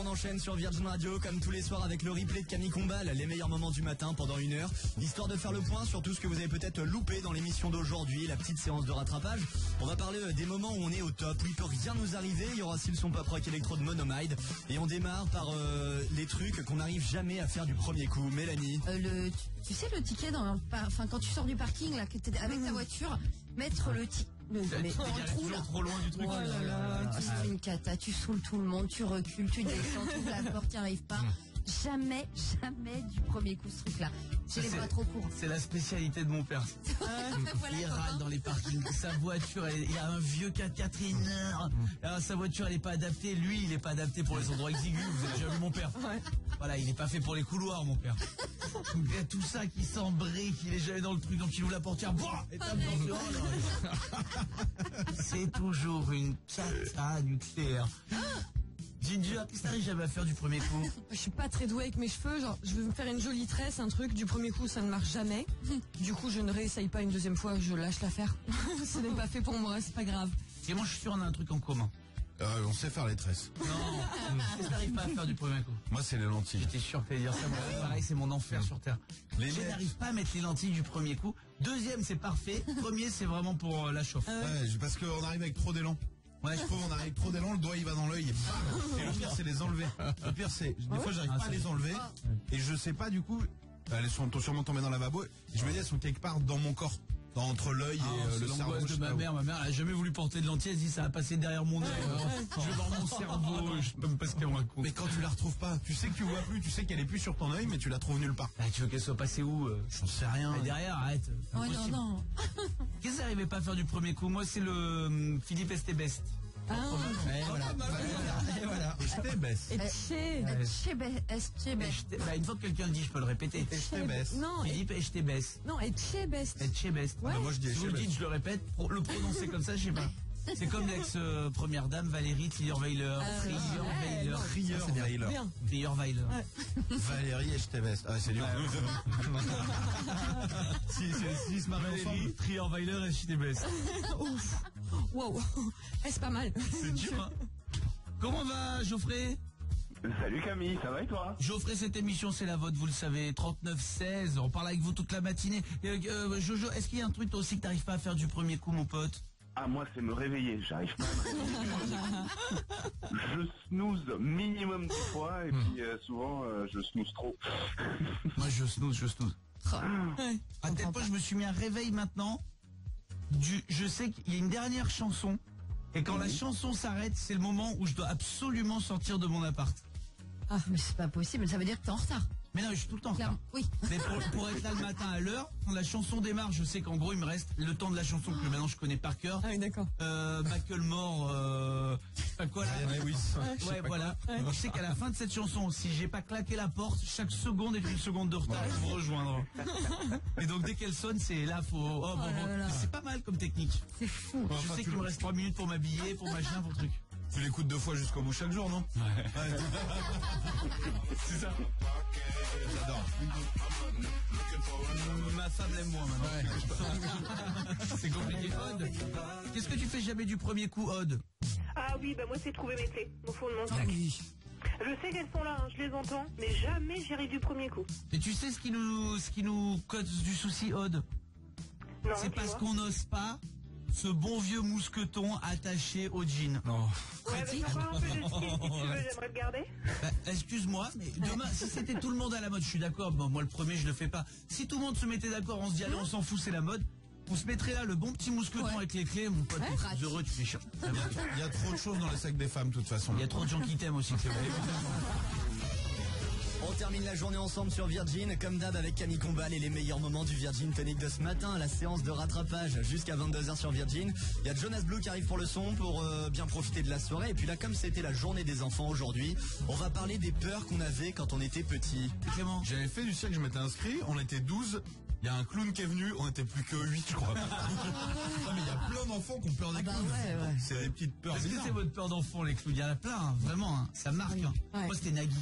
on enchaîne sur Virgin Radio comme tous les soirs avec le replay de Camille Combal, les meilleurs moments du matin pendant 1 heure, histoire de faire le point sur tout ce que vous avez peut-être loupé dans l'émission d'aujourd'hui, la petite séance de rattrapage. On va parler des moments où on est au top, où il peut rien nous arriver. Il y aura aussi le son pop rock électro de Monomide et on démarre par les trucs qu'on n'arrive jamais à faire du premier coup. Mélanie, tu sais le ticket quand tu sors du parking là, que t'es avec ta voiture, mettre le ticket. Mais toujours trop loin du truc. Oh là là, tu fais une cata, tu saoules tout le monde, tu recules, tu descends, tu ouvres la porte, tu n'y arrives pas. Jamais du premier coup ce truc-là. J'ai les bras trop courts. C'est la spécialité de mon père. Voilà, il râle dans les parkings. Sa voiture, il a un vieux 4x4 énorme. Alors, sa voiture, elle est pas adaptée. Lui, il est pas adapté pour les endroits exigus. Vous avez déjà vu mon père. Voilà, il est pas fait pour les couloirs, mon père. Donc, il y a tout ça qui s'embrique, il est jamais dans le truc, donc il ouvre la portière, et tape dans le c'est toujours une cata nucléaire. Ginger, qu'est-ce que t'arrives jamais à faire du premier coup? Je suis pas très douée avec mes cheveux, genre je veux me faire une jolie tresse, un truc, du premier coup ça ne marche jamais. Du coup je ne réessaye pas une deuxième fois, je lâche l'affaire. Ce n'est pas fait pour moi, c'est pas grave. Et moi je suis sûr on a un truc en commun. On sait faire les tresses. Non, qu'est-ce que t'arrives pas à faire du premier coup? Moi, c'est les lentilles. J'étais sûr que t'allais dire ça. Moi, pareil, c'est mon enfer sur Terre. Je n'arrive pas à mettre les lentilles du premier coup. Deuxième, c'est parfait. Premier, c'est vraiment pour la chauffe. Ouais, parce qu'on arrive avec trop d'élan. Ouais, je trouve on arrive avec trop d'élan, le doigt il va dans l'œil et bam. Et le pire, c'est les enlever. Le pire, c'est des fois, j'arrive pas à les enlever et je sais pas du coup. Elles sont sûrement tombées dans le lavabo. Je me dis, elles sont quelque part dans mon corps. Entre l'œil et le cerveau. De ma mère elle a jamais voulu porter de lentilles, elle dit ça va passer derrière mon œil. Je vais dans mon cerveau, je sais même pas ce qu'elle me raconte. Mais quand tu la retrouves pas, tu sais que tu vois plus, tu sais qu'elle est plus sur ton œil, mais tu la trouves nulle part. Tu veux qu'elle soit passée où? J'en sais rien. Mais derrière, arrête. Oh non. Qu'est-ce que t'arrivais pas à faire du premier coup? Moi c'est le Philippe Estébest. Et voilà. Et je t'abaisse. Une fois que quelqu'un le dit, je peux le répéter. Et je t'abaisse. Non, Philippe Estébest. non, Etchebest. Etchebest. Ouais. Moi je dis Si vous le dites, je le répète. Le prononcer comme ça, je sais pas. C'est comme l'ex-première dame Valérie Trierweiler. Trierweiler. Trierweiler. Valérie et je t'abaisse. Ah, c'est dur. Si se marient ensemble. Trierweiler et Estébest. Ouf. Wow. C'est pas mal. C'est dur, hein. Comment va, Geoffrey? Salut Camille, ça va et toi? Geoffrey, cette émission c'est la vôtre, vous le savez, 39-16, on parle avec vous toute la matinée. Jojo, est-ce qu'il y a un truc toi aussi que t'arrives pas à faire du premier coup, mon pote? Ah, moi c'est me réveiller, j'arrive pas à me réveiller. Je snooze minimum 10 fois et puis souvent je snooze trop. Moi je snooze. À tel point je me suis mis un réveil maintenant. Je sais qu'il y a une dernière chanson et quand la chanson s'arrête, c'est le moment où je dois absolument sortir de mon appart. Ah, mais c'est pas possible, ça veut dire que t'es en retard. Mais non, je suis tout le temps en retard. Oui. Mais pour être là le matin à l'heure, quand la chanson démarre, je sais qu'en gros il me reste le temps de la chanson que maintenant je connais par cœur. Ah oui, d'accord. Macklemore, pas quoi là. Ouais, voilà. Je sais qu'à la fin de cette chanson, si j'ai pas claqué la porte, chaque seconde est une seconde de retard pour vous rejoindre. Et donc dès qu'elle sonne, c'est là, faut. C'est pas mal comme technique. C'est fou. Je sais qu'il me reste 3 minutes pour m'habiller, pour machin, pour truc. Tu l'écoutes 2 fois jusqu'au bout chaque jour, non? Ouais. C'est ça. J'adore. Ma femme l'aime moins maintenant. C'est compliqué. Aude, qu'est-ce que tu fais jamais du premier coup, Aude? Ah oui, bah moi c'est trouver mes clés au fond de mon sac. Je sais qu'elles sont là, hein, je les entends, mais jamais j'y arrive du premier coup. Et tu sais ce qui nous cause du souci, Aude? Non, C'est parce qu'on n'ose pas ce bon vieux mousqueton attaché au jean. Non. Ouais, mais t'en parles un peu de style, si tu veux, j'aimerais le garder. Excuse-moi, mais demain, si c'était tout le monde à la mode, je suis d'accord, bon, moi le premier je le fais pas. Si tout le monde se mettait d'accord, on se dit allez on s'en fout, c'est la mode, on se mettrait là le bon petit mousqueton avec les clés, mon pote, t'es plus heureux, tu fais chier. Il y a trop de choses dans les sacs des femmes, de toute façon. Il y a trop de gens qui t'aiment aussi, c'est vrai. On termine la journée ensemble sur Virgin, comme d'hab avec Camille Combal et les meilleurs moments du Virgin Tonic de ce matin, la séance de rattrapage jusqu'à 22h sur Virgin. Il y a Jonas Blue qui arrive pour le son, pour bien profiter de la soirée. Et puis là, comme c'était la journée des enfants aujourd'hui, on va parler des peurs qu'on avait quand on était petit. Clément, j'avais fait du cirque, je m'étais inscrit, on était 12. Il y a un clown qui est venu, on était plus que 8 je crois. Non mais il y a plein d'enfants qui ont peur des clowns. Ouais. C'est des petites peurs. Est-ce que c'est votre peur d'enfant les clowns? Il y en a plein, hein, vraiment, hein, ça marque. Hein. Ouais. Moi c'était Nagui.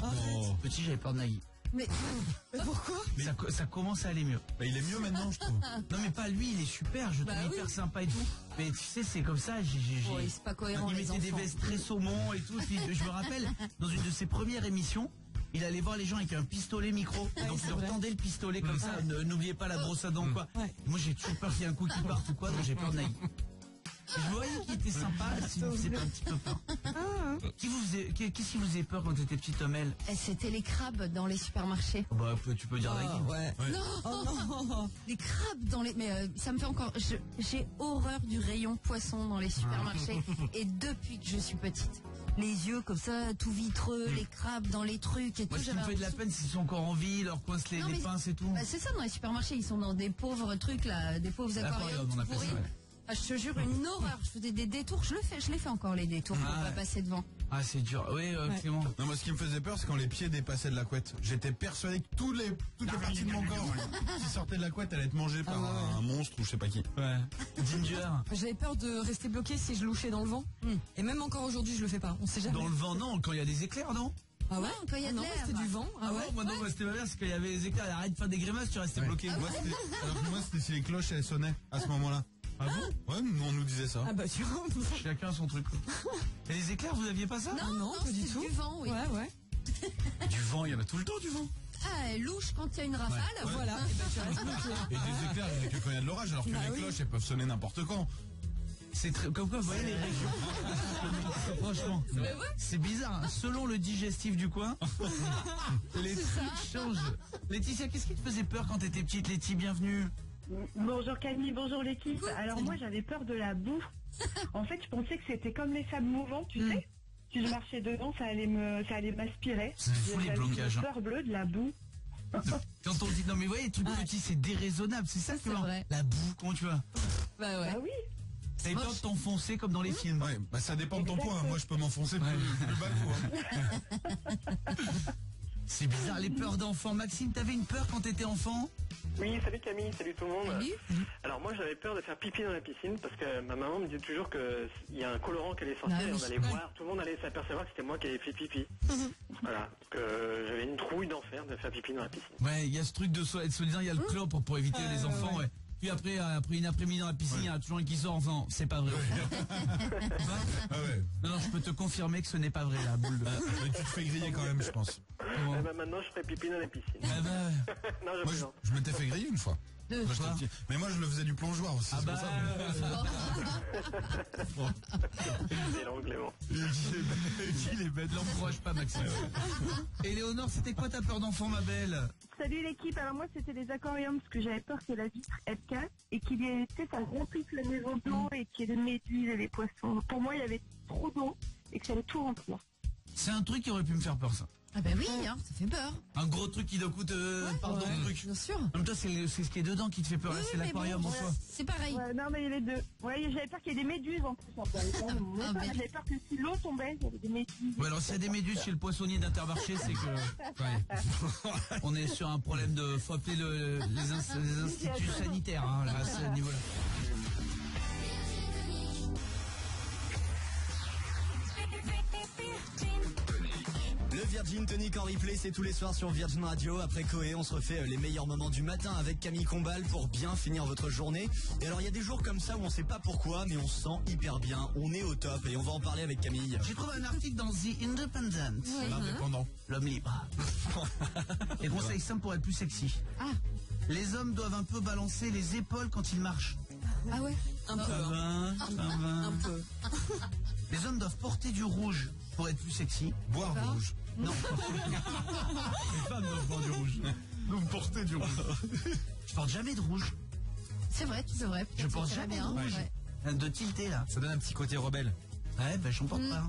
Oh. Petit j'avais peur de Nagui. Mais pourquoi? Ça commence à aller mieux. Bah, il est mieux maintenant, je trouve. Non mais pas lui, il est super, je trouve hyper sympa et tout. Mais tu sais, c'est comme ça, c'est pas cohérent. il les mettait des enfants. vestes très saumon et tout. Puis, je me rappelle, dans une de ses premières émissions, il allait voir les gens avec un pistolet micro. Et donc il leur tendait le pistolet comme ça. N'oubliez pas la brosse à dents, quoi. Ouais. Moi j'ai toujours peur qu'il y ait un coup qui parte ou quoi, donc j'ai peur de Naï. Je voyais qu'il était sympa, s'il vous faisait pas un petit peu peur. Qu'est-ce qui vous faisait peur quand t'étais petite, Omel? C'était les crabes dans les supermarchés. Bah tu peux dire Naï. Ouais. Non, les crabes dans les... Mais ça me fait encore... J'ai horreur du rayon poisson dans les supermarchés. Et depuis que je suis petite, les yeux comme ça, tout vitreux, les crabes dans les trucs et Moi tout. ce qui me fait de la peine, c'est qu'ils sont encore en vie, ils leur coincent les pinces et tout. Bah, c'est ça, dans les supermarchés, ils sont dans des pauvres trucs là, des pauvres aquariums on appelle pourris. ça, ouais. Ah, je te jure, une horreur. Je faisais des détours, je les fais encore les détours pour pas passer devant. Ah c'est dur, oui Clément. Non, moi ce qui me faisait peur, c'est quand les pieds dépassaient de la couette. J'étais persuadé que toutes les parties de mon corps qui sortaient de la couette allaient être mangées par un monstre ou je sais pas qui. Ouais. Ginger. J'avais peur de rester bloqué si je louchais dans le vent. Et même encore aujourd'hui, je le fais pas. On sait jamais. Dans le vent, non, quand il y a des éclairs, non? Ah ouais? Quand il y a de Non, l'air. c'était du vent. Ah ouais? Moi non, c'était ma mère, c'est quand il y avait des éclairs, arrête de faire des grimaces, tu restais bloqué. Alors que moi, c'était si les cloches elles sonnaient à ce moment-là. Ah bon? Ouais, nous, on nous disait ça. Ah bah tu vois. Chacun son truc. Et les éclairs, vous aviez pas ça? Non, pas du c'est tout. du vent, oui. Ouais. Du vent, il y en a tout le temps du vent. Ah, louche quand il y a une rafale. Voilà. Et ben tu restes bloqué. Et des éclairs, il n'y a que quand il y a de l'orage, alors que les cloches, elles peuvent sonner n'importe quand. C'est très, comme quoi, vous voyez les régions. Franchement, c'est bizarre. Hein. Selon le digestif du coin, les trucs changent. Laetitia, qu'est-ce qui te faisait peur quand t'étais petite? Letty, bienvenue. Bonjour Camille, bonjour l'équipe. Alors moi j'avais peur de la boue. En fait je pensais que c'était comme les sables mouvants, tu sais. Si je marchais dedans, ça allait m'aspirer. C'est fou les blocages. J'ai peur bleue de la boue. Quand on dit non mais vous voyez les trucs petits c'est déraisonnable, c'est ça que vrai. la boue, comment tu vois? Bah ouais. Ah oui. T'avais peur de t'enfoncer comme dans les films. Ouais, bah ça dépend de ton poids. Moi, je peux m'enfoncer plus bas que vous. C'est bizarre les peurs d'enfant. Maxime, t'avais une peur quand t'étais enfant? Oui, salut Camille, salut tout le monde. Salut. Alors moi j'avais peur de faire pipi dans la piscine parce que ma maman me disait toujours qu'il y a un colorant qui allait sortir et on allait voir, tout le monde allait s'apercevoir que c'était moi qui avais fait pipi. Voilà, que j'avais une trouille d'enfer de faire pipi dans la piscine. Ouais, il y a ce truc de se disant il y a le chlore pour éviter les enfants, ouais. Puis après une après-midi dans la piscine, il y a toujours un qui sort en faisant c'est pas vrai. Ah ouais. Non, je peux te confirmer que ce n'est pas vrai la boule de... Mais tu te fais griller quand même, je pense. Et ben maintenant je ferai pipi dans la piscine. Ah bah ouais. Non, je Moi, plaisante. je m'étais fait griller une fois. Quand j'étais fois. petit. Mais moi, je le faisais du plongeoir aussi. Ah c'est bah... pour ça. Excellent Clément. Il est bête, l'encourage pas Maxime. Et Léonore, c'était quoi ta peur d'enfant ma belle? Salut l'équipe, alors moi c'était les aquariums parce que j'avais peur que la vitre elle casse et qu'il y ait, tu sais, ça remplisse la maison d'eau et qu'il y ait des méduses et des poissons. Pour moi il y avait trop d'eau et que ça allait tout remplir. C'est un truc qui aurait pu me faire peur ça. Ah bah oui, hein, ça fait peur. Un gros truc qui doit coûter pardon le truc. Bien sûr. En même temps c'est ce qui est dedans qui te fait peur, là, c'est mais l'aquarium bon, en soi. c'est pareil. Ouais, non mais il y avait les deux. Ouais, j'avais peur qu'il y ait des méduses en plus. J'avais peur que si l'eau tombait, il y avait des méduses. Ouais, alors s'il y a des méduses chez le poissonnier d'Intermarché, c'est que on est sur un problème de faut appeler les instituts sanitaires hein, là, à ce niveau-là. Le Virgin Tonic en replay, c'est tous les soirs sur Virgin Radio. Après Coé, on se refait les meilleurs moments du matin avec Camille Combal pour bien finir votre journée. Et alors, il y a des jours comme ça où on sait pas pourquoi, mais on se sent hyper bien. On est au top et on va en parler avec Camille. J'ai trouvé un article dans The Independent. L'indépendant. L'homme libre. Et conseil simple pour être plus sexy. Ah. Les hommes doivent un peu balancer les épaules quand ils marchent. Ah ouais. Un peu. Ça va. Un peu. Les hommes doivent porter du rouge pour être plus sexy. Boire du rouge. Non. Les femmes doivent boire du rouge. Donc porter du rouge. Je porte jamais de rouge. C'est vrai, tu devrais. Je pense Ça va jamais bien. de rouge. Ouais. De tilté là. Ça donne un petit côté rebelle. Ouais, ben j'en porte pas.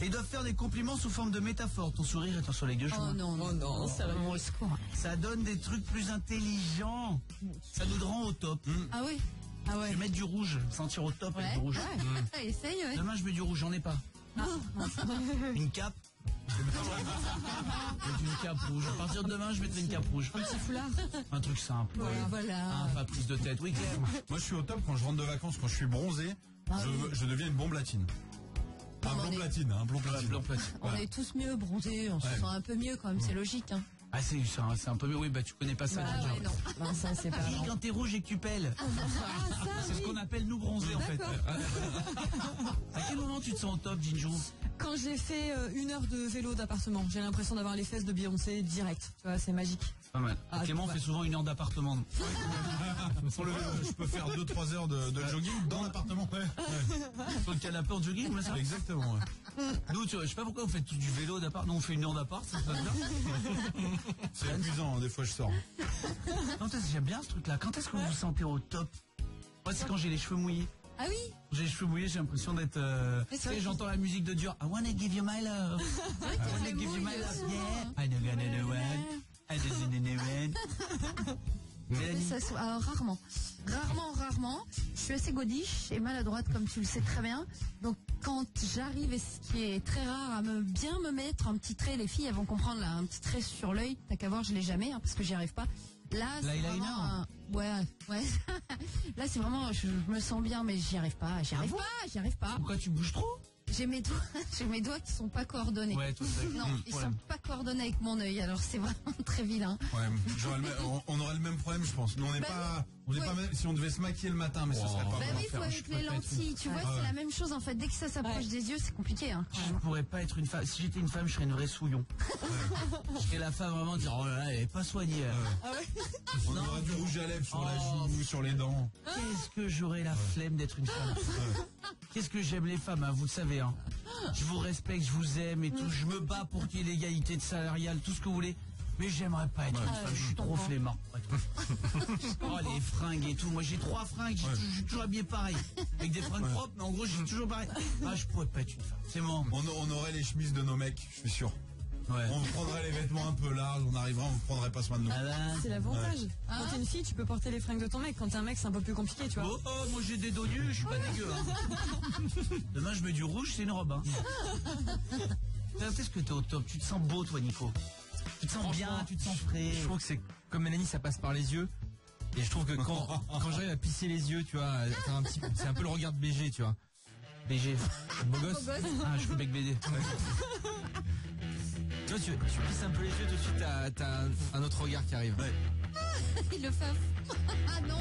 Et ils doivent faire des compliments sous forme de métaphore. Ton sourire est ton soleil de joie. Oh non, Oh non, sérieux. Au secours. Ça donne des trucs plus intelligents. Ça nous rend au top. Ah oui. Ah Je ouais. vais mettre du rouge, me sentir au top avec Ouais. du rouge. Ouais. Essaye, ouais. Demain je mets du rouge, j'en ai pas. Une cape. Je vais mettre une cape rouge. À partir de demain, je mettrai une cape rouge. Un petit foulard. Un truc simple. Voilà. Pas prise de tête. Oui, Claire. Moi, je suis au top quand je rentre de vacances, quand je suis bronzé. Je deviens une bombe latine. Un blond platine, un blond platine. Blanc platine. On est tous mieux bronzés, on se sent un peu mieux quand même, c'est logique. Hein. Ah c'est un peu mieux, oui, bah tu connais pas ça déjà. Ouais, non. Non, ça c'est pas. Oui, quand t'es rouge et que tu pèles. C'est ce qu'on appelle nous bronzer en fait. À quel moment tu te sens au top, Jinju? Quand j'ai fait 1 heure de vélo d'appartement, j'ai l'impression d'avoir les fesses de Beyoncé direct. Tu vois, c'est magique. Pas mal. Ah, Clément ouais. fait souvent 1 heure d'appartement. Sur le vélo, je peux faire 2-3 heures de jogging dans l'appartement. Sur le canapé en jogging, là, ça. Exactement. Ouais. Nous, tu vois, je sais pas pourquoi vous faites tout du vélo d'appart. Nous, on fait 1 heure d'appart, ça se passe bien. C'est épuisant, hein, des fois je sors. J'aime bien ce truc-là. Quand est-ce que vous vous sentez au top? Moi, c'est quand j'ai les cheveux mouillés. Ah oui. J'ai les cheveux mouillés, j'ai l'impression d'être... Tu sais, j'entends la musique de Dior. I wanna give you my love. I wanna give you my love. Yeah. I know gonna know when. I don't know when. Mélanie. Rarement. Je suis assez godiche et maladroite, comme tu le sais très bien. Donc, quand j'arrive, et ce qui est très rare, à bien me mettre un petit trait, les filles, elles vont comprendre, là, un petit trait sur l'œil. T'as qu'à voir, je l'ai jamais, parce que j'y arrive pas. Là, c'est vraiment ouais. Là, c'est vraiment, je me sens bien, mais j'y arrive pas. J'y arrive pas. Pourquoi tu bouges trop? J'ai mes doigts qui sont pas coordonnés. Ouais, toi, non, ils sont pas coordonnés avec mon œil, alors c'est vraiment très vilain. Ouais, on aurait le même problème, je pense. Nous, on n'est pas si on devait se maquiller le matin, mais ce serait pas Bah oui, il faut avec les lentilles. Tu vois, c'est la même chose en fait. Dès que ça s'approche des yeux, c'est compliqué. Hein. Je pourrais pas être une femme. Si j'étais une femme, je serais une vraie souillon. Je serais la femme vraiment dire, oh là là, elle est pas soignée. On aurait du rouge à lèvres sur la joue, sur les dents. Qu'est-ce que j'aurais la flemme d'être une femme. Qu'est-ce que j'aime les femmes, hein, vous le savez. Hein. Je vous respecte, je vous aime et tout. Je me bats pour qu'il y ait l'égalité de salariale, tout ce que vous voulez. Mais j'aimerais pas être une femme, je suis trop flemmard. Oh, les fringues et tout. Moi, j'ai 3 fringues, je suis toujours habillé pareil. Avec des fringues propres, mais en gros, je suis toujours pareil. Ah, je pourrais pas être une femme. C'est bon. On aurait les chemises de nos mecs, je suis sûr. Ouais. On prendrait les vêtements un peu larges, on arriverait, on ne prendrait pas soin de nous. C'est l'avantage. Quand t'es une fille, tu peux porter les fringues de ton mec. Quand t'es un mec, c'est un peu plus compliqué, tu vois. Oh, moi j'ai des dos nus, je suis pas dégueu. Hein. Demain, je mets du rouge, c'est une robe. Hein. Qu'est-ce que t'es au top? Tu te sens beau, toi, Nico? Tu te sens bien, tu te sens frais. Je trouve que c'est comme Mélanie, ça passe par les yeux. Et je trouve que quand j'arrive à pisser les yeux, tu vois, c'est un peu le regard de BG, tu vois. BG. Beau gosse. Ah, je suis bec BD. Tu vois, tu pisses un peu les yeux, tout de suite, t'as un autre regard qui arrive. Ouais. Il le fait. Ah non,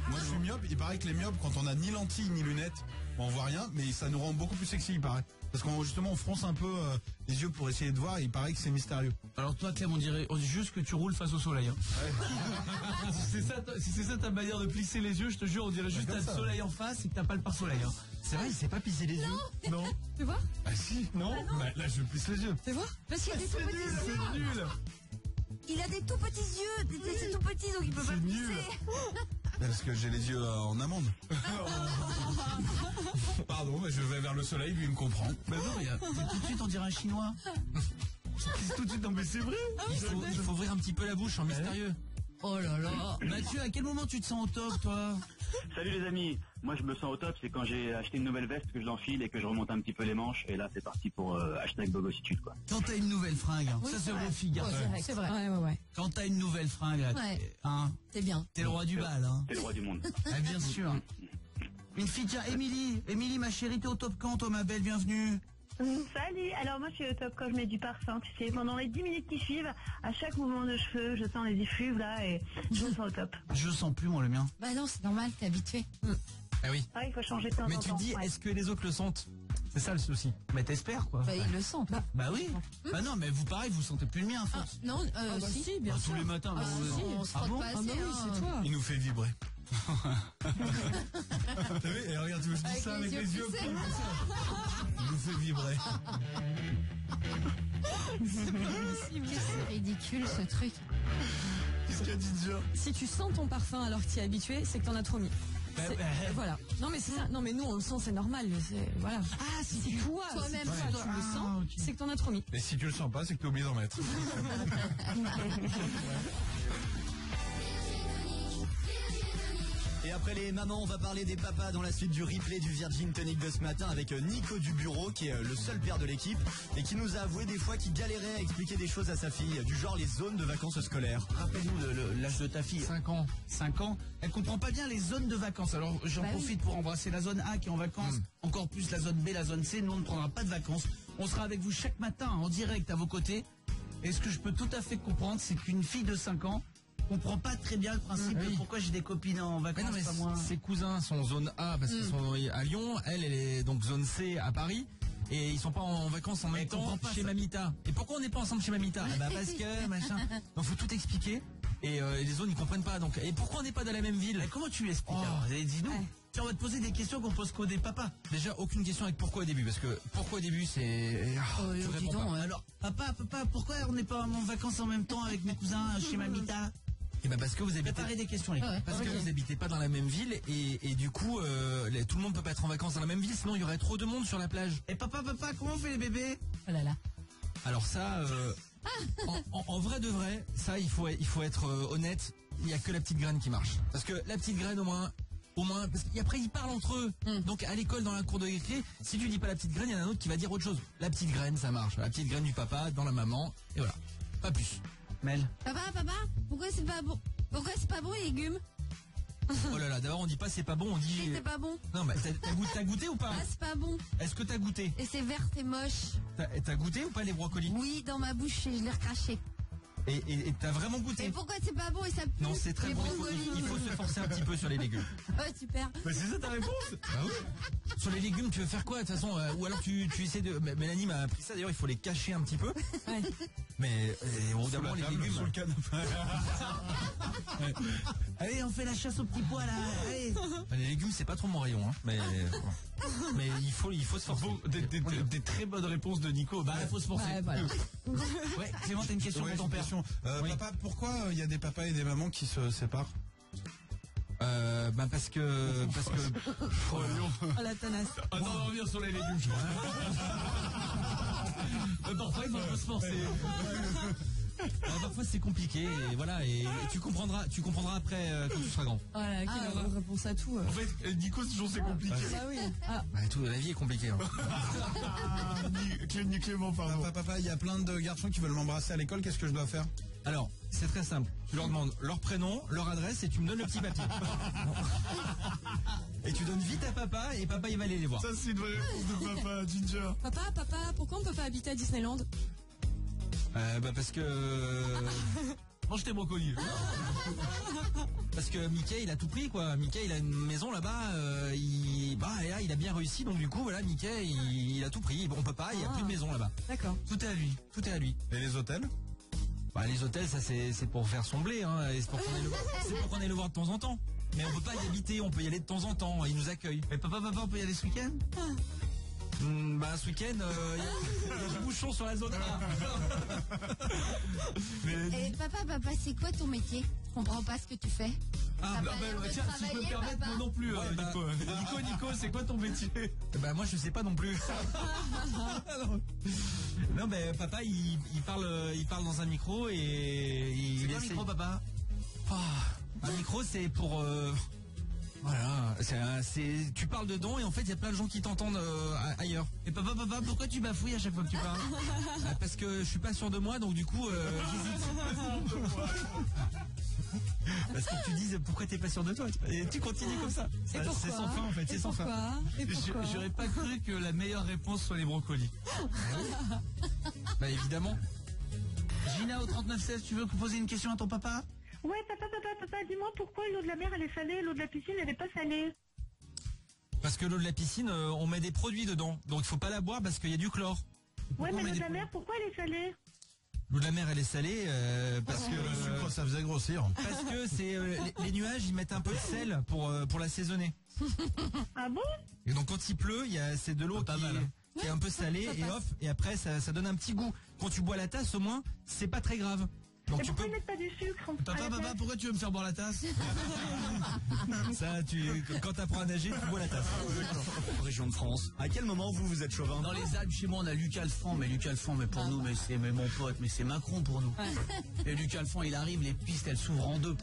Moi, je suis myope. Il paraît que les myopes, quand on a ni lentilles ni lunettes, on voit rien, mais ça nous rend beaucoup plus sexy, il paraît. Parce qu'on justement, on fronce un peu les yeux pour essayer de voir, et il paraît que c'est mystérieux. Alors toi, Clem, on dit juste que tu roules face au soleil. Hein. Ouais. si c'est ça ta manière de plisser les yeux, je te jure, on dirait juste que t'as le soleil en face et que t'as pas le pare-soleil. Hein. C'est vrai, il sait pas pisser les yeux. Non. Tu vois? Ah si, non. Bah, là, je plisse les yeux. Tu vois? parce qu'il a des tout petits yeux. C'est nul. Il a des tout petits yeux. C'est tout petit, donc il peut pas C'est nul. pisser. Parce que j'ai les yeux en amande. Pardon, mais je vais vers le soleil, lui il me comprend. Bah non, tout de suite on dirait un chinois. Tout de suite, non mais c'est vrai. Il faut ouvrir un petit peu la bouche en mystérieux. Oh là là. Mathieu, à quel moment tu te sens au top, toi? Salut les amis, moi je me sens au top, c'est quand j'ai acheté une nouvelle veste que je l'enfile et que je remonte un petit peu les manches et là c'est parti pour hashtag bogossitude quoi. Quand t'as une nouvelle fringue, hein. Ça c'est vos filles, garçons. C'est vrai. Ouais. Quand t'as une nouvelle fringue, là, hein, C'est bien. t'es le roi du bal, hein. T'es le roi du monde. Ah, bien sûr. Une fille, tiens, Émilie, ma chérie, t'es au top quand, toi, ma belle, bienvenue. Salut, alors moi je suis au top quand je mets du parfum, tu sais, pendant les 10 minutes qui suivent, à chaque mouvement de cheveux, je sens les effluves là et je me sens au top. Je sens plus, moi, le mien. Bah non, c'est normal, t'es habitué. Ah oui. Ah, il faut changer de temps en temps. Mais tu te dis, est-ce que les autres le sentent? C'est ça le souci. Mais t'espères, quoi. Bah il le sent. Bah oui. Bah non, mais vous, pareil, vous sentez plus le mien, à force. Non, si, bien sûr. Tous les matins, On se frotte bon pas assez. Ah bah oui, c'est toi. Il nous fait vibrer. T'as vu? Et regarde, tu me dis ça avec les yeux. Il nous fait vibrer. C'est ridicule ce truc. Qu'est-ce qu'il a dit déjà? Si tu sens ton parfum alors que tu es habitué, c'est que t'en as trop mis. Voilà. Non mais c'est ça. Non mais nous on le sent, c'est normal. Voilà. Ah si toi-même tu le sens, c'est que t'en as trop mis. Et si tu le sens pas, c'est que t'as oublié d'en mettre. Et après les mamans, on va parler des papas dans la suite du replay du Virgin Tonic de ce matin avec Nico du bureau qui est le seul père de l'équipe et qui nous a avoué des fois qu'il galérait à expliquer des choses à sa fille, du genre les zones de vacances scolaires. Rappelle-nous l'âge de ta fille. 5 ans. 5 ans. Elle comprend pas bien les zones de vacances. Alors j'en profite pour embrasser la zone A qui est en vacances, encore plus la zone B, la zone C. Nous on ne prendra pas de vacances. On sera avec vous chaque matin en direct à vos côtés. Et ce que je peux tout à fait comprendre, c'est qu'une fille de 5 ans comprend pas très bien le principe de pourquoi j'ai des copines en vacances, mais pas moi. ses cousins sont zone A parce qu'ils sont à Lyon, elle est donc zone C à Paris. Et ils sont pas en vacances en même temps chez Mamita. Et pourquoi on n'est pas ensemble chez Mamita? Bah parce que machin. Donc faut tout expliquer. Et les zones ils comprennent pas. Donc et pourquoi on n'est pas dans la même ville? Mais comment tu l'expliques? Dis-nous. Tu on va te poser des questions qu'on pose qu'au des papas. Déjà aucune question avec pourquoi au début, parce que pourquoi au début c'est. Tu réponds pas. Alors papa, pourquoi on n'est pas en vacances en même temps avec mes cousins chez Mamita? Et ben parce que vous habitez. Préparez des questions les gars. Parce que vous habitez pas dans la même ville et du coup tout le monde peut pas être en vacances dans la même ville, sinon il y aurait trop de monde sur la plage. Et papa, comment on fait les bébés? Oh là là. Alors ça, en vrai de vrai, ça il faut être honnête. Il y a que la petite graine qui marche. Parce que la petite graine au moins, parce qu'après ils parlent entre eux. Donc à l'école dans la cour de récré, si tu dis pas la petite graine, il y en a un autre qui va dire autre chose. La petite graine, ça marche. La petite graine du papa dans la maman et voilà. Pas plus. Mel. Papa, pourquoi c'est pas bon? Pourquoi c'est pas bon les légumes? Oh là là, d'abord on dit pas c'est pas bon, on dit. C'est pas bon. Non mais t'as goûté ou pas? Ah, c'est pas bon. Est-ce que t'as goûté? Et c'est vert, c'est moche. T'as goûté ou pas les brocolis? Oui, dans ma bouche, je l'ai recraché. Et t'as vraiment goûté? Et pourquoi c'est pas bon et ça pue? Non, c'est très les bon. brocolis. Il faut se forcer un petit peu sur les légumes. Ouais, super. Mais c'est ça ta réponse? Bah oui. Sur les légumes, tu veux faire quoi de toute façon? Ou alors tu essaies de. Mélanie m'a appris ça d'ailleurs, il faut les cacher un petit peu. Ouais. Mais évidemment les légumes. Sous le canapé. Allez, on fait la chasse aux petits pois là. Allez. Les légumes, c'est pas trop mon rayon, hein. Mais il faut se forcer. Des très bonnes réponses de Nico. Bah, il faut se forcer. Ouais, voilà. Ouais, Clément, t'as une question pour ton père. Oui. Papa, pourquoi il y a des papas et des mamans qui se séparent? Parce que. Oh la tenace. On va revenir sur les légumes, je crois. Parfois, il faut se forcer. Parfois c'est compliqué et voilà et tu comprendras après quand tu seras grand. Voilà, quelle réponse à tout. En fait, Nico, toujours c'est compliqué. Ah oui. Tout, la vie est compliquée. Hein. Clément, pardon. Papa, il y a plein de garçons qui veulent m'embrasser à l'école, qu'est-ce que je dois faire? Alors, c'est très simple. Tu leur demandes leur prénom, leur adresse et tu me donnes le petit papier. Et tu donnes vite à papa et papa il va aller les voir. Ça c'est une vraie réponse de papa, Ginger. Papa, pourquoi on peut pas habiter à Disneyland? Parce que... Mange tes brocolis. Parce que Mickey il a tout pris quoi. Mickey il a une maison là-bas, et là il a bien réussi donc du coup voilà Mickey il a tout pris. On peut pas, il y a plus de maison là-bas. D'accord. Tout est à lui. Et les hôtels? Les hôtels ça c'est pour faire son blé hein, et c'est pour qu'on aille le voir de temps en temps. Mais on peut pas y habiter, on peut y aller de temps en temps, il nous accueille. Mais papa, on peut y aller ce week-end? Ce week-end, il y a du bouchon sur la zone A. Et papa, c'est quoi ton métier? Je comprends pas ce que tu fais. Tiens, si je peux me permettre, moi non plus. Nico, c'est quoi ton métier? Moi je sais pas non plus. Non, papa il parle dans un micro et c'est quoi un micro, papa? Un micro c'est pour voilà, tu parles dedans et en fait il y a plein de gens qui t'entendent ailleurs. Et papa, pourquoi tu bafouilles à chaque fois que tu parles? Parce que je suis pas sûr de moi donc du coup j'hésite. Parce que tu dises pourquoi t'es pas sûr de toi et tu continues comme ça. C'est sans fin en fait, c'est sans fin. J'aurais pas cru que la meilleure réponse soit les brocolis. Évidemment. Gina au 3916, tu veux poser une question à ton papa? Ouais, papa, dis-moi pourquoi l'eau de la mer elle est salée et l'eau de la piscine elle est pas salée? Parce que l'eau de la piscine, on met des produits dedans, donc il faut pas la boire parce qu'il y a du chlore. Ouais, mais l'eau de la mer, pourquoi elle est salée? L'eau de la mer elle est salée parce que le sucre ça faisait grossir. Parce que c'est les nuages ils mettent un peu de sel pour l'assaisonner. Ah bon? Et donc quand il pleut, c'est de l'eau qui est un peu salée et après ça donne un petit goût. Quand tu bois la tasse au moins, c'est pas très grave. Donc et pourquoi ils mettent pas du sucre? Papa, pourquoi tu veux me faire boire la tasse? Ça, quand t'apprends à nager, tu bois la tasse. Région de France. À quel moment vous êtes chauvin? Dans les Alpes, chez moi, on a Luc Alphand. Mais Luc Alphand, pour nous, c'est mon pote, mais c'est Macron pour nous. Et Luc Alphand, il arrive, les pistes, elles s'ouvrent en deux.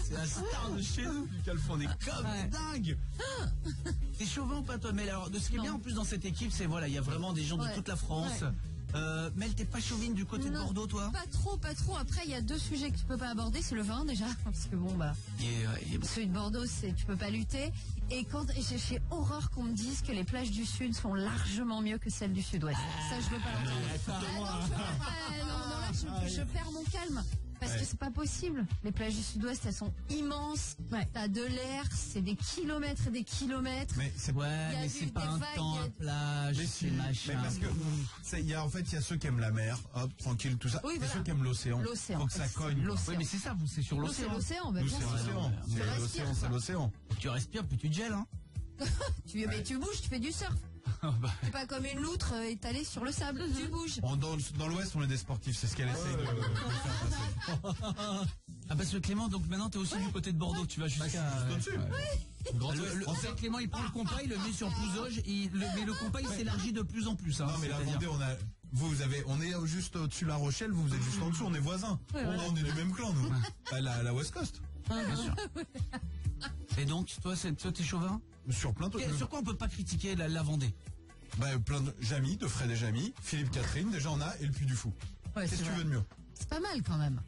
C'est la star de chez nous, Luc Alphand. On est comme dingue. T'es chauvin ou pas, toi? Mais alors, de ce qui est bien en plus dans cette équipe, c'est il y a vraiment des gens de toute la France. Mel, t'es pas chauvine du côté de Bordeaux, toi? Pas trop. Après, il y a 2 sujets que tu peux pas aborder. C'est le vin, déjà. Parce que bon, celui de Bordeaux, tu peux pas lutter. Et j'ai horreur qu'on me dise que les plages du Sud sont largement mieux que celles du Sud-Ouest. Ça, je veux pas l'entendre. Je perds mon calme. Parce que c'est pas possible. Les plages du Sud-Ouest, elles sont immenses. T'as de l'air, c'est des kilomètres et des kilomètres. Mais c'est mais c'est pas un temps à plage, c'est machin. Mais parce que il y a ceux qui aiment la mer, hop, tranquille, tout ça. Oui, et ceux qui aiment l'océan. L'océan. Faut que ça cogne. Oui, mais c'est ça, vous, c'est sur l'océan. C'est l'océan, Nous, c'est l'océan. C'est l'océan. Tu respires, puis tu te gèles, hein. Mais tu bouges, tu fais du surf. C'est pas comme une loutre étalée sur le sable, tu bouges. Dans l'Ouest, on est des sportifs, c'est ce qu'elle essaie de faire passer. Ah parce que Clément, donc maintenant t'es aussi du côté de Bordeaux, tu vas jusqu'à... au-dessus. En fait, Clément, il prend le compas, il le met sur Pouzauges, mais le compas, il s'élargit de plus en plus. Hein, non, mais la Vendée, on est juste au-dessus de La Rochelle, vous êtes juste en dessous, on est voisins. On est du même clan, nous. La West Coast. Bien sûr. Et donc, toi, t'es chauvin? Sur plein de... Sur quoi on peut pas critiquer la Vendée? Plein de Jamy, de Fred et Jamy, Philippe Catherine, déjà on a, et le Puy du Fou. Qu'est-ce que tu veux de mieux? C'est pas mal quand même.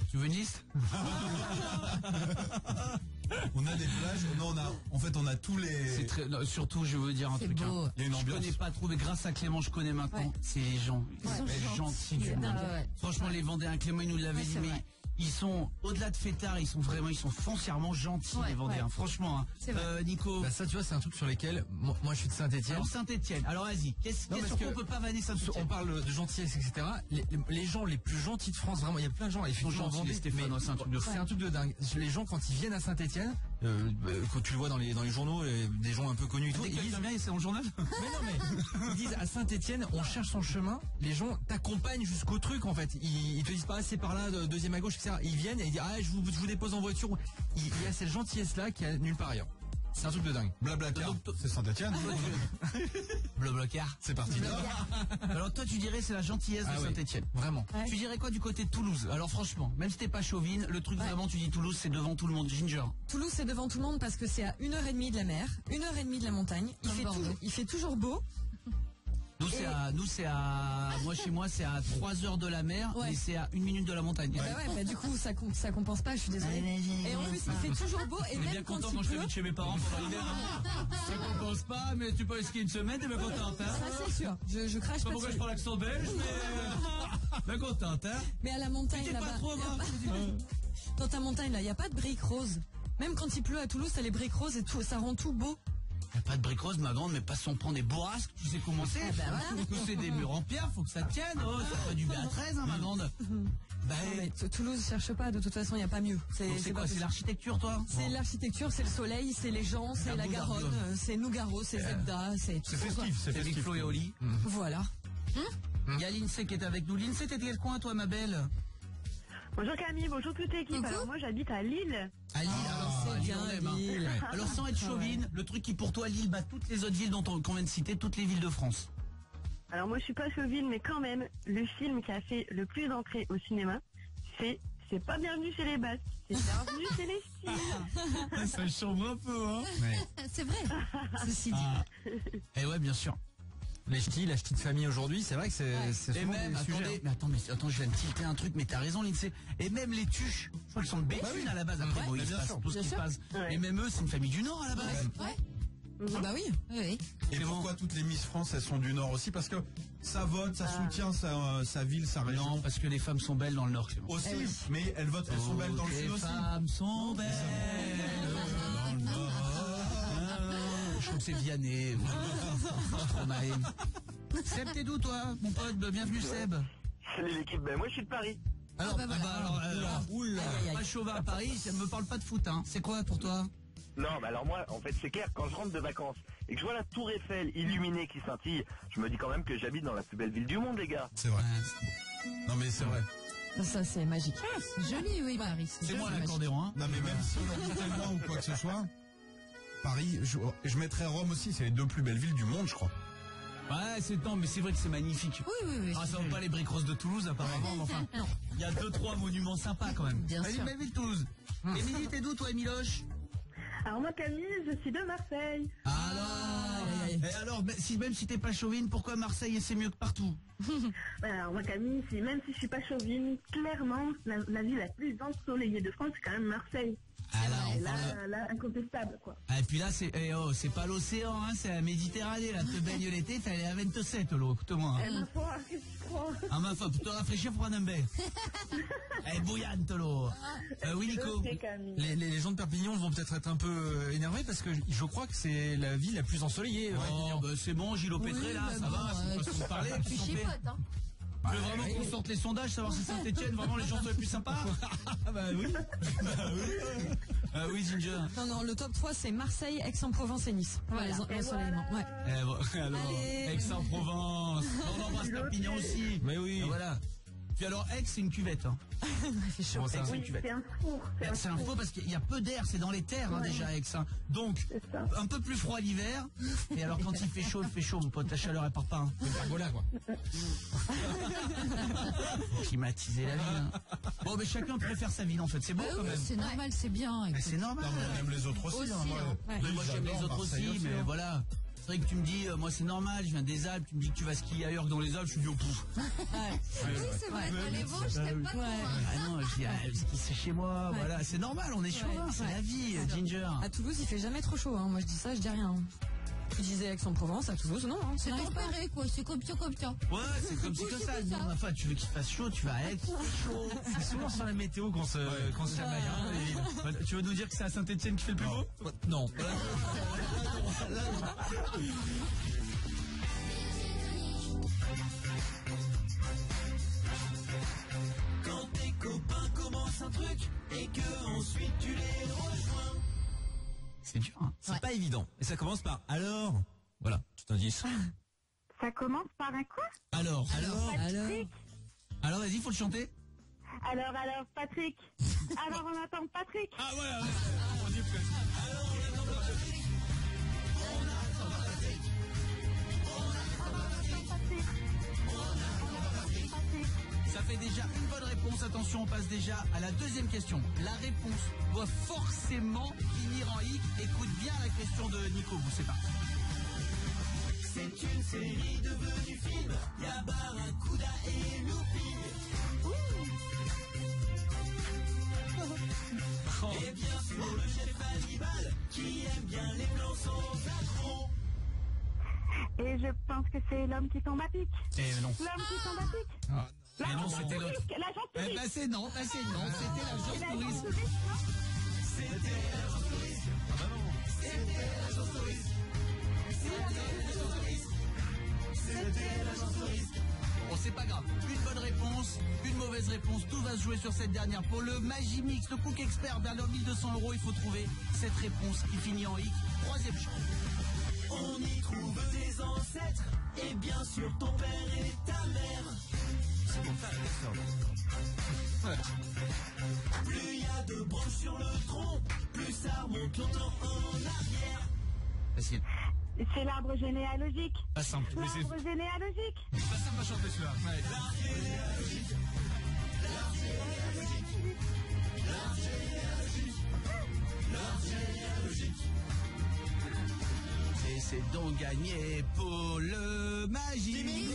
Tu veux une liste? On a des plages, on a tous les... surtout, je veux dire un truc. Beau. Il y a une ambiance. Je connais pas trop, mais grâce à Clément, je connais maintenant. C'est les gens. Ils sont gentils du monde. Franchement, les Vendéens, Clément, il nous l'avait dit, mais ils sont, au-delà de fêtards, ils sont foncièrement gentils, les Vendéens. Franchement, hein. Nico. Ça, tu vois, c'est un truc sur lesquels, moi, je suis de Saint-Etienne. Alors, Saint-Etienne. Alors, vas-y. Qu'est-ce qu'on peut pas vanner Saint-Etienne? On parle de gentillesse, etc. Les gens les plus gentils de France, vraiment, il y a plein de gens, effectivement, gentils, Stéphane, c'est un truc de fou. C'est un truc de dingue. Les gens, quand ils viennent à Saint-Etienne, quand tu le vois dans les journaux, des gens un peu connus et tout, ils disent, c'est dans le journal? mais ils disent, à Saint-Etienne, on cherche son chemin, les gens t'accompagnent jusqu'au truc, en fait. Ils te disent pas, c'est par là, deuxième à gauche, etc. Ils viennent et ils disent, je vous dépose en voiture. Il y a cette gentillesse-là qui a nulle part ailleurs. C'est un truc de dingue. Blablacar, c'est Saint-Etienne. Blablacar. C'est parti là. Alors toi, tu dirais c'est la gentillesse de Saint-Etienne. Vraiment. Tu dirais quoi du côté de Toulouse? Alors franchement, même si t'es pas chauvine, le truc vraiment, tu dis Toulouse, c'est devant tout le monde. Ginger. Toulouse, c'est devant tout le monde parce que c'est à 1h30 de la mer, 1h30 de la montagne. Il fait toujours beau. Nous, moi, chez moi, c'est à 3 heures de la mer, mais c'est à 1 minute de la montagne. Du coup, ça compense pas, je suis désolée. Et en plus, il fait toujours beau, et même bien quand content il quand pleut. je t'habite chez mes parents pendant l'hiver. Ça compense pas, mais tu peux skier une semaine, t'es bien contente, hein. Ça, c'est sûr. Je crache pas. Pourquoi je prends l'accent belge, mais bien contente, hein. Mais à la montagne, là-bas. Dans ta montagne, là, il n'y a pas de briques roses. Même quand il pleut à Toulouse, t'as les briques roses et tout, ça rend tout beau. Y a pas de briques roses, ma grande, mais pas si on prend des bourrasques, tu sais comment c'est. C'est des murs en pierre, faut que ça tienne. C'est pas du B13, hein, ma grande. Mais Toulouse cherche pas, de toute façon, il n'y a pas mieux. C'est quoi, c'est l'architecture, toi? C'est l'architecture, c'est le soleil, c'est les gens, c'est la Garonne, c'est Nougaro, c'est Zebda, c'est tout ça. C'est festif. Flo et Oli. Voilà. Il y a Lindsay qui est avec nous. Lindsay, t'es de quel coin, toi, ma belle? Bonjour Camille, bonjour toute l'équipe. Alors moi j'habite à Lille. À Lille, alors bien, on aime, hein. Lille. Alors sans être chauvine, le truc qui pour toi Lille bat toutes les autres villes qu'on vient de citer, toutes les villes de France. Alors moi je suis pas chauvine, mais quand même, le film qui a fait le plus d'entrées au cinéma, c'est pas Bienvenue chez les Basques, c'est Bienvenue chez les Styles. Ça chambre un peu, hein. C'est vrai, ceci dit. Et ouais, bien sûr. La ch'ti de famille aujourd'hui, c'est vrai que c'est souvent même, des sujets. Attends, je viens de tilter un truc, mais t'as raison, Lindsay. Et même les tuches, je crois qu'ils sont de Béthune à la base. Après, il se passe tout ce qui se passe. Et même eux, c'est une famille du Nord à la base. Ah bah oui. Et pourquoi toutes les Miss France, elles sont du Nord aussi? Parce que ça vote, ça soutient sa ville, sa région. Non, parce que les femmes sont belles dans le Nord, Clément. Aussi, mais elles votent, elles sont belles dans le Sud aussi. Les femmes sont belles dans le Nord. Je trouve que c'est Vianney. Seb, t'es d'où, toi, mon pote? Bienvenue, Seb. Salut l'équipe, moi je suis de Paris. Alors, pas chauvin à Paris, ça me parle pas de foot, hein. C'est quoi pour toi? Non, mais alors moi, en fait, c'est clair, quand je rentre de vacances et que je vois la tour Eiffel illuminée qui scintille, je me dis quand même que j'habite dans la plus belle ville du monde, les gars. C'est vrai. Non, mais c'est vrai. Ça, c'est magique. C'est joli, oui, Paris. C'est moi l'accordéon, hein. Non, mais même si on habite tellement ou quoi que ce soit, Paris, je mettrais Rome aussi, c'est les 2 plus belles villes du monde, je crois. Ouais, mais c'est vrai que c'est magnifique. Oui. Ah, ça vaut pas les briques roses de Toulouse, apparemment, mais enfin. Il y a 2-3 monuments sympas, quand même. Bien sûr. Elle est belle ville, Toulouse. Émilie, t'es d'où, toi, Emiloche? Alors moi Camille, je suis de Marseille. Alors, Et alors, même si t'es pas chauvine, pourquoi Marseille c'est mieux que partout? Alors moi Camille, même si je suis pas chauvine, clairement la ville la plus ensoleillée de France, c'est quand même Marseille. Là, incontestable quoi. Et puis là, c'est pas l'océan, hein, c'est la Méditerranée. Là, te baignes l'été, t'as les à 27 l'eau, écoute-moi. Ma foi, qu'est-ce que tu crois? Ah ma foi, pour te rafraîchir, prendre un bain. Elle est bouillante l'eau. Oui Nico. Les gens de Perpignan vont peut-être être un peu énervés parce que je crois que c'est la ville la plus ensoleillée. C'est bon, Gilles Pétré là, ça va, c'est pas parler. Tu chipotes, hein. Tu veux vraiment qu'on sorte les sondages, savoir si Saint-Etienne, vraiment les gens sont les plus sympas? Bah oui. Oui, Ginger. Non, le top 3, c'est Marseille, Aix-en-Provence et Nice. Voilà. L'ensoleillement. Ouais. Alors, Aix-en-Provence. On embrasse Perpignan aussi. Mais oui. Voilà. Puis alors, Aix, c'est une cuvette. Hein. Il fait chaud. Oui, c'est un four. C'est un four parce qu'il y a peu d'air, c'est dans les terres déjà, Aix. Hein. Donc, un peu plus froid l'hiver. Et alors, quand il fait chaud, mon pote, la chaleur, elle part pas. Hein. C'est pergola, quoi. Climatiser la ville. Hein. Bon, mais chacun préfère sa ville, en fait. C'est bon, quand même. C'est normal, c'est bien. C'est normal. Non, mais même les autres aussi. Moi, j'aime les autres aussi, mais voilà. C'est vrai que tu me dis, moi c'est normal, je viens des Alpes, tu me dis que tu vas skier ailleurs que dans les Alpes, je suis dit au pouf. Oui, c'est vrai, les Vosges, t'aimes pas trop. Ah non, je dis, le ski c'est chez moi, voilà, c'est normal, on est chauvin, c'est la vie, Ginger. À Toulouse, il fait jamais trop chaud, hein. Moi je dis ça, je dis rien. Tu disais Aix-en-Provence, à Toulouse, non, hein, c'est tempéré, quoi, c'est comme ça. Ouais, c'est comme si que ça. Enfin, tu veux qu'il fasse chaud, tu vas à Aix, chaud. C'est souvent sur la météo qu'on se chamaille, hein, les villes. Tu veux nous dire que c'est à Saint-Etienne qui fait le plus beau? Non. Quand tes copains commencent un truc et que ensuite tu les rejoins. C'est dur, hein. C'est pas évident. Et ça commence par alors. Voilà, tout indice. Ça commence par un quoi? Alors. Alors, vas-y, faut le chanter. Alors, Patrick. Alors, on attend Patrick. Ah, voilà. Ça fait déjà une bonne réponse. Attention, on passe déjà à la deuxième question. La réponse doit forcément finir en hic. Écoute bien la question de Nico, vous c'est parti. C'est une série devenue film. Y'a Barracuda et Louping. Et bien sûr le chef Hannibal qui aime bien les plans sans accroc. Et je pense que c'est l'homme qui tombe à pic. Eh non. L'homme qui tombe à pic. Ah. Mais non, c'était l'autre. L'agence touriste. C'est non, c'était l'agence touriste. Bon, c'est pas grave. Une bonne réponse, une mauvaise réponse. Tout va se jouer sur cette dernière. Pour le Magimix, le Cook Expert, vers leurs 1200 €, il faut trouver cette réponse qui finit en hic. Troisième chance. On y trouve tes ancêtres et bien sûr ton père et ta mère. C'est pour faire ouais. Plus il y a de branches sur le tronc, plus ça remonte longtemps en arrière. Facile. C'est l'arbre généalogique. Pas simple. L'arbre généalogique. C'est pas simple à chanter celui-là. Ouais. L'arbre généalogique. L'arbre généalogique. L'arbre généalogique. L'arbre généalogique. Et c'est donc gagné pour le Magimix.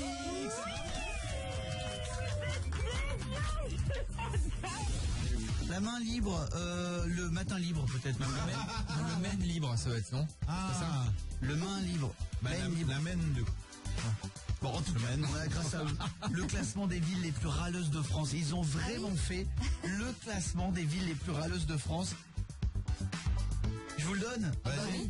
La main libre, le matin libre peut-être même. Le main libre, ça va être, non? Ah, c'est ça. Le main libre. La main de... Bon, en tout cas, grâce à le classement des villes les plus râleuses de France. Ils ont vraiment fait le classement des villes les plus râleuses de France. Je vous le donne. Vas-y.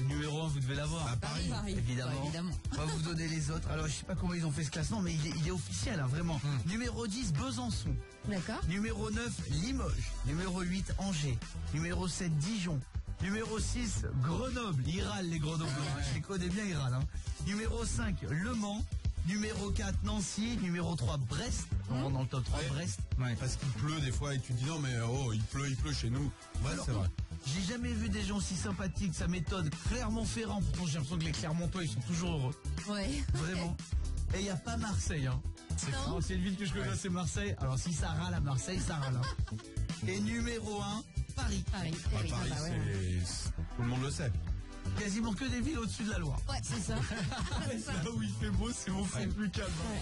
Numéro 1, vous devez l'avoir. À Paris. Évidemment. On va vous donner les autres. Alors, je sais pas comment ils ont fait ce classement, mais il est officiel, hein, vraiment. Numéro 10, Besançon. D'accord. Numéro 9, Limoges. Numéro 8, Angers. Numéro 7, Dijon. Numéro 6, Grenoble. Ils râlent, les Grenoblois. Je les connais bien, ils râlent. Hein. Numéro 5, Le Mans. Numéro 4, Nancy. Numéro 3, Brest. On rentre dans le top 3, Brest. Ouais. Parce qu'il pleut des fois et tu te dis non mais oh il pleut chez nous. Ouais, c'est vrai. J'ai jamais vu des gens aussi sympathiques, ça m'étonne. Clermont-Ferrand, pourtant j'ai l'impression que les Clermontois ils sont toujours heureux. Ouais. Vraiment. Et il n'y a pas Marseille, hein. C'est une ville que je connais, c'est Marseille. Alors si ça râle à Marseille, ça râle. Hein. Et numéro 1, Paris. Paris. Paris, Ah bah ouais. c'est... Tout le monde le sait. quasiment que des villes au-dessus de la Loire. Ouais, c'est ça. Là où il fait beau, c'est bon, c'est plus calme. Ouais.